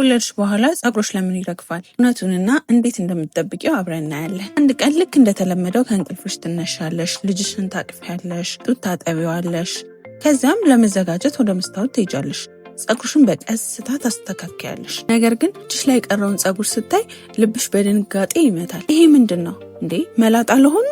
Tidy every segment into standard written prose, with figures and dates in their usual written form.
ከወለድሽ በኋላ ጸጉርሽ ለምን ይረግፋል? እውነቱንና እንዴት እንደምትጠብቂው አብረን እናያለን። አንድ ቀን ልክ እንደተለመደው ከእንቅልፍሽ ትነሻለሽ፣ ልጅሽን ታቅፊያለሽ፣ ጡት ታጠቢዋለሽ። ከዚያም ለመዘጋጀት ወደ መስታወት ትሄጃለሽ። ጸጉርሽን በቀስታ ታስተካክያለሽ። ነገር ግን እጅሽ ላይ የቀረውን ጸጉር ስታይ ልብሽ በድንጋጤ ይመታል። ይሄ ምንድን ነው እንዴ? መላጣ ለሆኑ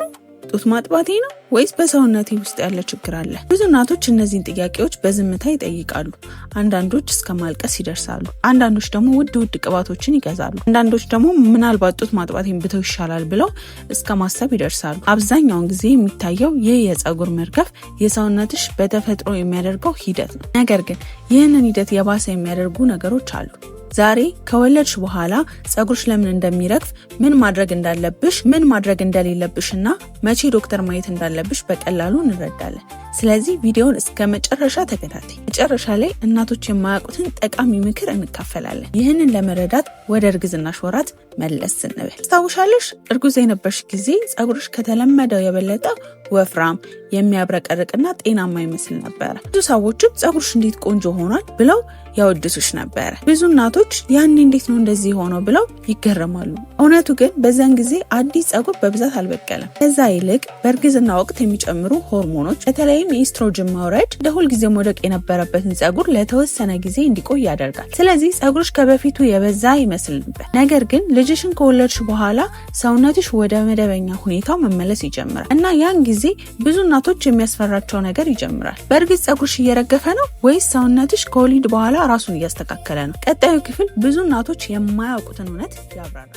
ጡት ማጥባቴ ነው ወይስ በሰውነቴ ውስጥ ያለ ችግር አለ? ብዙ እናቶች እነዚህን ጥያቄዎች በዝምታ ይጠይቃሉ። አንዳንዶች እስከ ማልቀስ ይደርሳሉ። አንዳንዶች ደግሞ ውድ ቅባቶችን ይገዛሉ። አንዳንዶች ደግሞ ምናልባት ጡት ማጥባቴን ብተው ይሻላል ብለው እስከ ማሰብ ይደርሳሉ። አብዛኛውን ጊዜ የሚታየው ይህ የጸጉር መርገፍ የሰውነትሽ በተፈጥሮ የሚያደርገው ሂደት ነው። ነገር ግን ይህንን ሂደት የባሰ የሚያደርጉ ነገሮች አሉ። ዛሬ ከወለድሽ በኋላ ጸጉርሽ ለምን እንደሚረግፍ፣ ምን ማድረግ እንዳለብሽ፣ ምን ማድረግ እንደሌለብሽ እና መቼ ዶክተር ማየት እንዳለብሽ በቀላሉ እንረዳለን። ስለዚህ ቪዲዮውን እስከ መጨረሻ ተከታተይ። መጨረሻ ላይ እናቶች የማያውቁትን ጠቃሚ ምክር እንካፈላለን። ይህንን ለመረዳት ወደ እርግዝናሽ ወራት መለስ ስንበል ታስታውሻለሽ? እርጉዝ የነበርሽ ጊዜ ጸጉርሽ ከተለመደው የበለጠ ወፍራም፣ የሚያብረቀርቅና ጤናማ ይመስል ነበረ። ብዙ ሰዎችም ጸጉርሽ እንዴት ቆንጆ ሆኗል ብለው ያወድሱሽ ነበረ። ብዙ እናቶች ያኔ እንዴት ነው እንደዚህ ሆነው ብለው ይገረማሉ። እውነቱ ግን በዛን ጊዜ አዲስ ጸጉር በብዛት አልበቀለም። ከዛ ይልቅ በእርግዝና ወቅት የሚጨምሩ ሆርሞኖች በተለይም የኢስትሮጅን መውረድ ለሁልጊዜም መውደቅ የነበረበትን ጸጉር ለተወሰነ ጊዜ እንዲቆይ ያደርጋል። ስለዚህ ጸጉርሽ ከበፊቱ የበዛ ይመስል ነበር። ነገር ግን ልጅሽን ከወለድሽ በኋላ ሰውነትሽ ወደ መደበኛ ሁኔታው መመለስ ይጀምራል እና ያን ጊዜ ብዙ እናቶች የሚያስፈራቸው ነገር ይጀምራል። በእርግጥ ጸጉርሽ እየረገፈ ነው ወይስ ሰውነትሽ ከወሊድ በኋላ ራሱን እያስተካከለ ነው? ቀጣዩ ክፍል ብዙ እናቶች የማያውቁትን እውነት ያብራራል።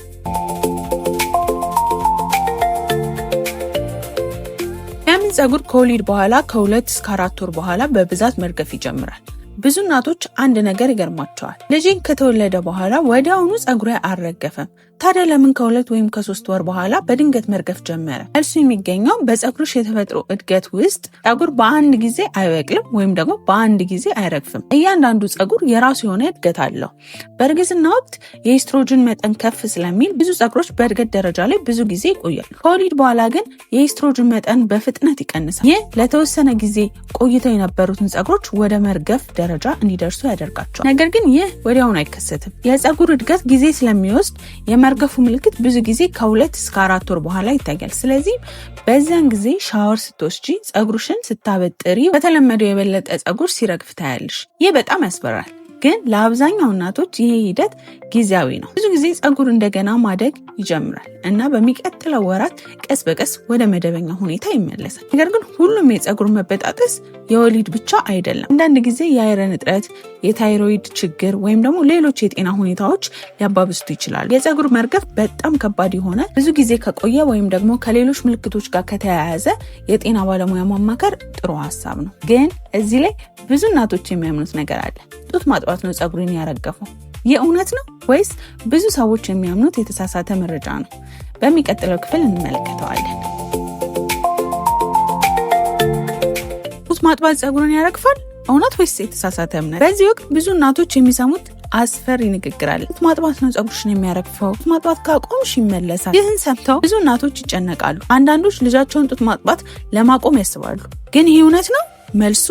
የምን ጸጉር ከወሊድ በኋላ ከ2 እስከ 4 ወር በኋላ በብዛት መርገፍ ይጀምራል። ብዙ እናቶች አንድ ነገር ይገርማቸዋል። ልጅን ከተወለደ በኋላ ወዲያውኑ ጸጉሬ አልረገፈም። ታዲያ ለምን ከ2 ወይም ከ3 ወር በኋላ በድንገት መርገፍ ጀመረ? መልሱ የሚገኘው በጸጉርሽ የተፈጥሮ እድገት ውስጥ ጸጉር በአንድ ጊዜ አይበቅልም ወይም ደግሞ በአንድ ጊዜ አይረግፍም። እያንዳንዱ ጸጉር የራሱ የሆነ እድገት አለው። በእርግዝና ወቅት የኢስትሮጅን መጠን ከፍ ስለሚል ብዙ ጸጉሮች በእድገት ደረጃ ላይ ብዙ ጊዜ ይቆያሉ። ከወሊድ በኋላ ግን የኢስትሮጅን መጠን በፍጥነት ይቀንሳል። ይህ ለተወሰነ ጊዜ ቆይተው የነበሩትን ጸጉሮች ወደ መርገፍ ደረጃ እንዲደርሱ ያደርጋቸዋል። ነገር ግን ይህ ወዲያውኑ አይከሰትም። የጸጉር እድገት ጊዜ ስለሚወስድ የመርገፉ ምልክት ብዙ ጊዜ ከ2 እስከ 4 ወር በኋላ ይታያል። ስለዚህ በዚያን ጊዜ ሻወር ስትወስጂ፣ ጸጉርሽን ስታበጥሪ በተለመደው የበለጠ ጸጉር ሲረግፍ ታያለሽ። ይህ በጣም ያስፈራል። ግን ለአብዛኛው እናቶች ይሄ ሂደት ጊዜያዊ ነው። ብዙ ጊዜ ጸጉር እንደገና ማደግ ይጀምራል እና በሚቀጥለው ወራት ቀስ በቀስ ወደ መደበኛ ሁኔታ ይመለሳል። ነገር ግን ሁሉም የጸጉር መበጣጠስ የወሊድ ብቻ አይደለም። አንዳንድ ጊዜ የአይረን እጥረት፣ የታይሮይድ ችግር ወይም ደግሞ ሌሎች የጤና ሁኔታዎች ሊያባብሱት ይችላሉ። የጸጉር መርገፍ በጣም ከባድ የሆነ ብዙ ጊዜ ከቆየ ወይም ደግሞ ከሌሎች ምልክቶች ጋር ከተያያዘ የጤና ባለሙያ ማማከር ጥሩ ሀሳብ ነው። ግን እዚህ ላይ ብዙ እናቶች የሚያምኑት ነገር አለ። ጡት ማጥባት ነው ጸጉርን ያረገፈው። የእውነት ነው ወይስ ብዙ ሰዎች የሚያምኑት የተሳሳተ መረጃ ነው? በሚቀጥለው ክፍል እንመለከተዋለን። ጡት ማጥባት ጸጉርን ያረግፋል? እውነት ወይስ የተሳሳተ እምነት? በዚህ ወቅት ብዙ እናቶች የሚሰሙት አስፈሪ ንግግር አለ። ጡት ማጥባት ነው ጸጉርሽን የሚያረግፈው፣ ጡት ማጥባት ካቆምሽ ይመለሳል። ይህን ሰምተው ብዙ እናቶች ይጨነቃሉ። አንዳንዶች ልጃቸውን ጡት ማጥባት ለማቆም ያስባሉ። ግን ይህ እውነት ነው? መልሱ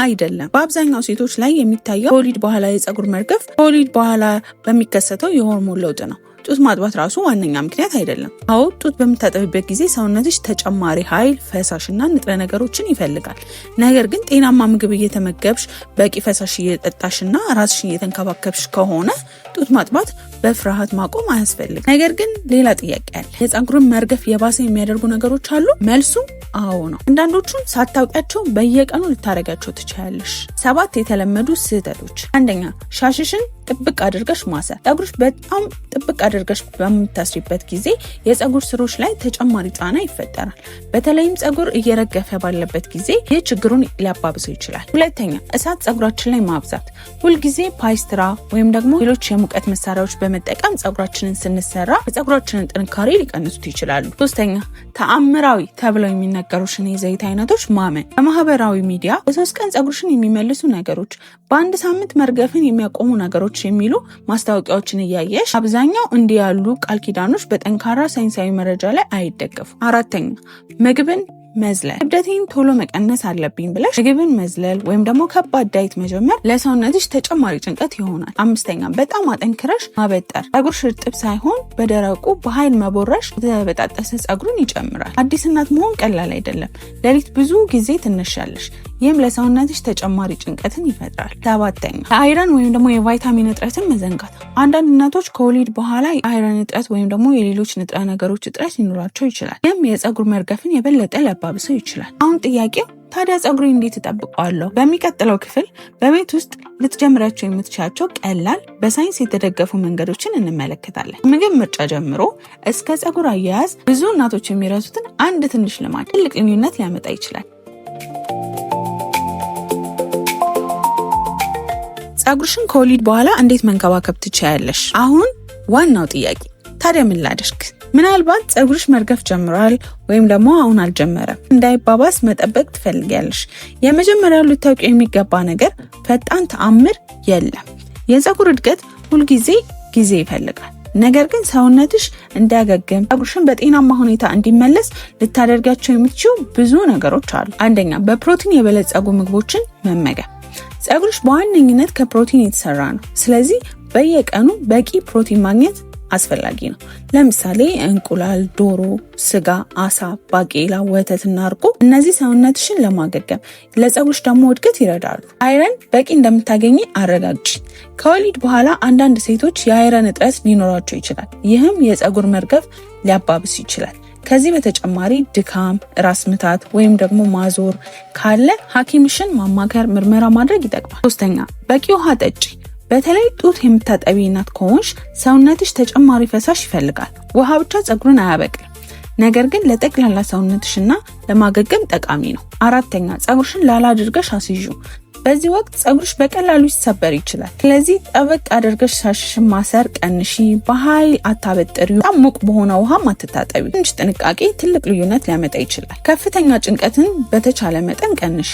አይደለም። በአብዛኛው ሴቶች ላይ የሚታየው ከወሊድ በኋላ የጸጉር መርገፍ ከወሊድ በኋላ በሚከሰተው የሆርሞን ለውጥ ነው። ጡት ማጥባት ራሱ ዋነኛ ምክንያት አይደለም። አዎ፣ ጡት በምታጠቢበት ጊዜ ሰውነትሽ ተጨማሪ ኃይል፣ ፈሳሽና ንጥረ ነገሮችን ይፈልጋል። ነገር ግን ጤናማ ምግብ እየተመገብሽ፣ በቂ ፈሳሽ እየጠጣሽና ራስሽን እየተንከባከብሽ ከሆነ ጡት ማጥባት በፍርሃት ማቆም አያስፈልግም። ነገር ግን ሌላ ጥያቄ አለ። የጸጉርን መርገፍ የባሰ የሚያደርጉ ነገሮች አሉ? መልሱ አዎ ነው። አንዳንዶቹን ሳታውቂያቸው በየቀኑ ልታረጋቸው ትችያለሽ። 7 የተለመዱ ስህተቶች። አንደኛ፣ ሻሽሽን ጥብቅ አድርገሽ ማሰር። ጸጉርሽ በጣም ጥብቅ አድርገሽ በምታስሪበት ጊዜ የጸጉር ስሮች ላይ ተጨማሪ ጫና ይፈጠራል። በተለይም ጸጉር እየረገፈ ባለበት ጊዜ ይህ ችግሩን ሊያባብሰው ይችላል። ሁለተኛ፣ እሳት ጸጉራችን ላይ ማብዛት። ሁልጊዜ ፓይስትራ ወይም ደግሞ ሌሎች የሙቀት መሳሪያዎች በመጠቀም ጸጉራችንን ስንሰራ የጸጉራችንን ጥንካሬ ሊቀንሱት ይችላሉ። ሶስተኛ፣ ተአምራዊ ተብለው የሚነገሩሽን የዘይት አይነቶች ማመን። በማህበራዊ ሚዲያ በ3 ቀን ጸጉርሽን የሚመልሱ ነገሮች፣ በአንድ ሳምንት መርገፍን የሚያቆሙ ነገሮች የሚሉ ማስታወቂያዎችን እያየሽ አብዛኛው እንዲህ ያሉ ቃል ኪዳኖች በጠንካራ ሳይንሳዊ መረጃ ላይ አይደገፉም። አራተኛ፣ ምግብን መዝለል። ክብደቴን ቶሎ መቀነስ አለብኝ ብለሽ ምግብን መዝለል ወይም ደግሞ ከባድ ዳይት መጀመር ለሰውነትሽ ተጨማሪ ጭንቀት ይሆናል። 5ኛ በጣም አጠንክረሽ ማበጠር። ፀጉርሽ እርጥብ ሳይሆን በደረቁ በኃይል መቦረሽ የተበጣጠሰ ፀጉርን ይጨምራል። አዲስ እናት መሆን ቀላል አይደለም። ሌሊት ብዙ ጊዜ ትነሻለሽ። ይህም ለሰውነትሽ ተጨማሪ ጭንቀትን ይፈጥራል። 7ኛ የአይረን ወይም ደግሞ የቫይታሚን እጥረትን መዘንጋት። አንዳንድ እናቶች ከወሊድ በኋላ የአይረን እጥረት ወይም ደግሞ የሌሎች ንጥረ ነገሮች እጥረት ሊኖራቸው ይችላል። ይህም የፀጉር መርገፍን የበለጠ ሊያባብሰው ይችላል። አሁን ጥያቄው ታዲያ ፀጉሬ እንዴት እጠብቀዋለሁ? በሚቀጥለው ክፍል በቤት ውስጥ ልትጀምራቸው የምትችላቸው ቀላል በሳይንስ የተደገፉ መንገዶችን እንመለከታለን። ምግብ ምርጫ ጀምሮ እስከ ፀጉር አያያዝ ብዙ እናቶች የሚረሱትን አንድ ትንሽ ልማድ ትልቅ ልዩነት ሊያመጣ ይችላል። ፀጉርሽን ከወሊድ በኋላ እንዴት መንከባከብ ትችያለሽ? አሁን ዋናው ጥያቄ ታዲያ ምን ላድርግ? ምናልባት ፀጉርሽ መርገፍ ጀምሯል ወይም ደግሞ አሁን አልጀመረም። እንዳይባባስ መጠበቅ ትፈልጊያለሽ። የመጀመሪያው ልታውቂው የሚገባ ነገር ፈጣን ተአምር የለም። የፀጉር እድገት ሁልጊዜ ጊዜ ይፈልጋል። ነገር ግን ሰውነትሽ እንዲያገግም ፀጉርሽን በጤናማ ሁኔታ እንዲመለስ ልታደርጋቸው የምትችው ብዙ ነገሮች አሉ። 1ኛ በፕሮቲን የበለጸጉ ምግቦችን መመገብ። ፀጉርሽ በዋነኝነት ከፕሮቲን የተሰራ ነው። ስለዚህ በየቀኑ በቂ ፕሮቲን ማግኘት አስፈላጊ ነው። ለምሳሌ እንቁላል፣ ዶሮ፣ ስጋ፣ አሳ፣ ባቄላ፣ ወተትና እርጎ እነዚህ ሰውነትሽን ለማገገም ለፀጉርሽ ደግሞ እድገት ይረዳሉ። አይረን በቂ እንደምታገኝ አረጋግጪ። ከወሊድ በኋላ አንዳንድ ሴቶች የአይረን እጥረት ሊኖራቸው ይችላል። ይህም የፀጉር መርገፍ ሊያባብስ ይችላል። ከዚህ በተጨማሪ ድካም፣ ራስ ምታት ወይም ደግሞ ማዞር ካለ ሐኪምሽን ማማከር፣ ምርመራ ማድረግ ይጠቅማል። 3ኛ በቂ ውሃ ጠጪ። በተለይ ጡት የምታጠቢ እናት ከሆንሽ ሰውነትሽ ተጨማሪ ፈሳሽ ይፈልጋል። ውሃ ብቻ ፀጉርን አያበቅልም፣ ነገር ግን ለጠቅላላ ሰውነትሽና ለማገገም ጠቃሚ ነው። 4ኛ ፀጉርሽን ላላ አድርገሽ አስይዡ። በዚህ ወቅት ፀጉርሽ በቀላሉ ሊሰበር ይችላል። ስለዚህ ጠበቅ አድርገሽ ሻሽሽን ማሰር ቀንሺ። በኃይል አታበጥሪው። በጣም ሙቅ በሆነ ውሃም አትታጠቢ። ትንሽ ጥንቃቄ ትልቅ ልዩነት ሊያመጣ ይችላል። ከፍተኛ ጭንቀትን በተቻለ መጠን ቀንሺ።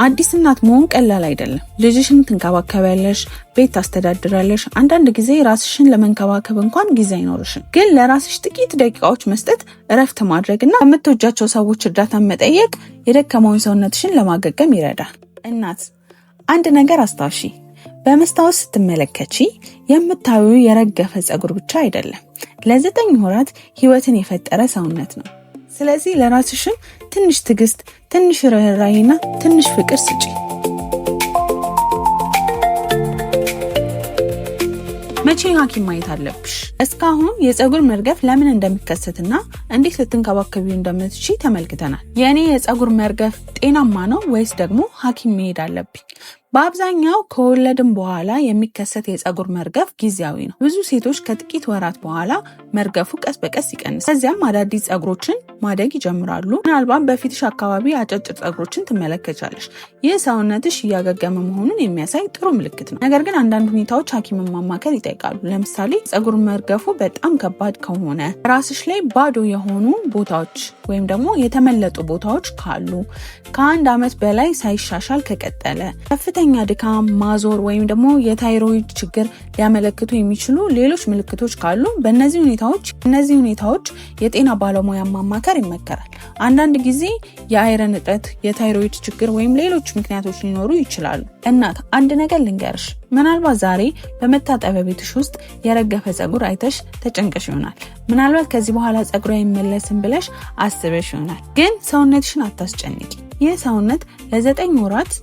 አዲስ እናት መሆን ቀላል አይደለም። ልጅሽን ትንከባከቢያለሽ፣ ቤት ታስተዳድራለሽ። አንዳንድ ጊዜ ራስሽን ለመንከባከብ እንኳን ጊዜ አይኖርሽም። ግን ለራስሽ ጥቂት ደቂቃዎች መስጠት፣ እረፍት ማድረግና ከምትወጃቸው ሰዎች እርዳታን መጠየቅ የደከመውን ሰውነትሽን ለማገገም ይረዳል። እናት አንድ ነገር አስታውሺ፣ በመስታወት ስትመለከቺ የምታዩ የረገፈ ፀጉር ብቻ አይደለም፣ ለ9 ወራት ህይወትን የፈጠረ ሰውነት ነው። ስለዚህ ለራስሽም ትንሽ ትዕግስት፣ ትንሽ ርህራሄና ትንሽ ፍቅር ስጪ። መቼ ሐኪም ማየት አለብሽ? እስካሁን የፀጉር መርገፍ ለምን እንደሚከሰትና እንዴት ልትንከባከቢው እንደምትችይ ተመልክተናል። የኔ የፀጉር መርገፍ ጤናማ ነው ወይስ ደግሞ ሐኪም መሄድ አለብኝ? በአብዛኛው ከወለድም በኋላ የሚከሰት የፀጉር መርገፍ ጊዜያዊ ነው። ብዙ ሴቶች ከጥቂት ወራት በኋላ መርገፉ ቀስ በቀስ ይቀንሳል። ከዚያም አዳዲስ ፀጉሮችን ማደግ ይጀምራሉ። ምናልባት በፊትሽ አካባቢ አጫጭር ፀጉሮችን ትመለከቻለሽ። ይህ ሰውነትሽ እያገገመ መሆኑን የሚያሳይ ጥሩ ምልክት ነው። ነገር ግን አንዳንድ ሁኔታዎች ሐኪምን ማማከር ይጠይቃሉ። ለምሳሌ ፀጉር መርገፉ በጣም ከባድ ከሆነ፣ ራስሽ ላይ ባዶ የሆኑ ቦታዎች ወይም ደግሞ የተመለጡ ቦታዎች ካሉ፣ ከ1 ዓመት በላይ ሳይሻሻል ከቀጠለ፣ ከፍተኛ ድካም፣ ማዞር ወይም ደግሞ የታይሮይድ ችግር ሊያመለክቱ የሚችሉ ሌሎች ምልክቶች ካሉ በእነዚህ ሁኔታዎች የጤና ባለሙያ ማማከር ይመከራል። አንዳንድ ጊዜ የአይረን እጥረት፣ የታይሮይድ ችግር ወይም ሌሎች ምክንያቶች ሊኖሩ ይችላሉ። እናት አንድ ነገር ልንገርሽ፣ ምናልባት ዛሬ በመታጠቢያ ቤትሽ ውስጥ የረገፈ ፀጉር አይተሽ ተጨንቀሽ ይሆናል። ምናልባት ከዚህ በኋላ ፀጉር አይመለስም ብለሽ አስበሽ ይሆናል። ግን ሰውነትሽን አታስጨንቂ። ይህ ሰውነት ለ9 ወራት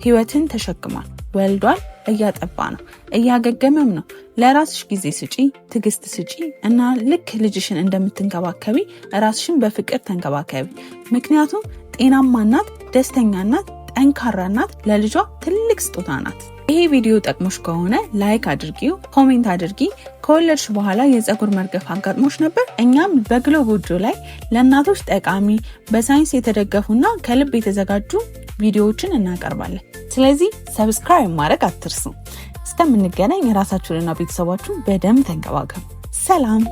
ህይወትን ተሸክሟል፣ ወልዷል፣ እያጠባ ነው፣ እያገገመም ነው። ለራስሽ ጊዜ ስጪ፣ ትዕግስት ስጪ እና ልክ ልጅሽን እንደምትንከባከቢ ራስሽን በፍቅር ተንከባከቢ። ምክንያቱም ጤናማ እናት፣ ደስተኛ እናት፣ ጠንካራ እናት ለልጇ ትልቅ ስጦታ ናት። ይሄ ቪዲዮ ጠቅሞሽ ከሆነ ላይክ አድርጊው፣ ኮሜንት አድርጊ። ከወለድሽ በኋላ የፀጉር መርገፍ አጋጥሞሽ ነበር? እኛም በግሎ ጎጆ ላይ ለእናቶች ጠቃሚ በሳይንስ የተደገፉና ከልብ የተዘጋጁ ቪዲዮዎችን እናቀርባለን። ስለዚህ ሰብስክራይብ ማድረግ አትርሱ። እስከምንገናኝ ራሳችሁንና ቤተሰባችሁን በደንብ ተንከባከቡ። ሰላም።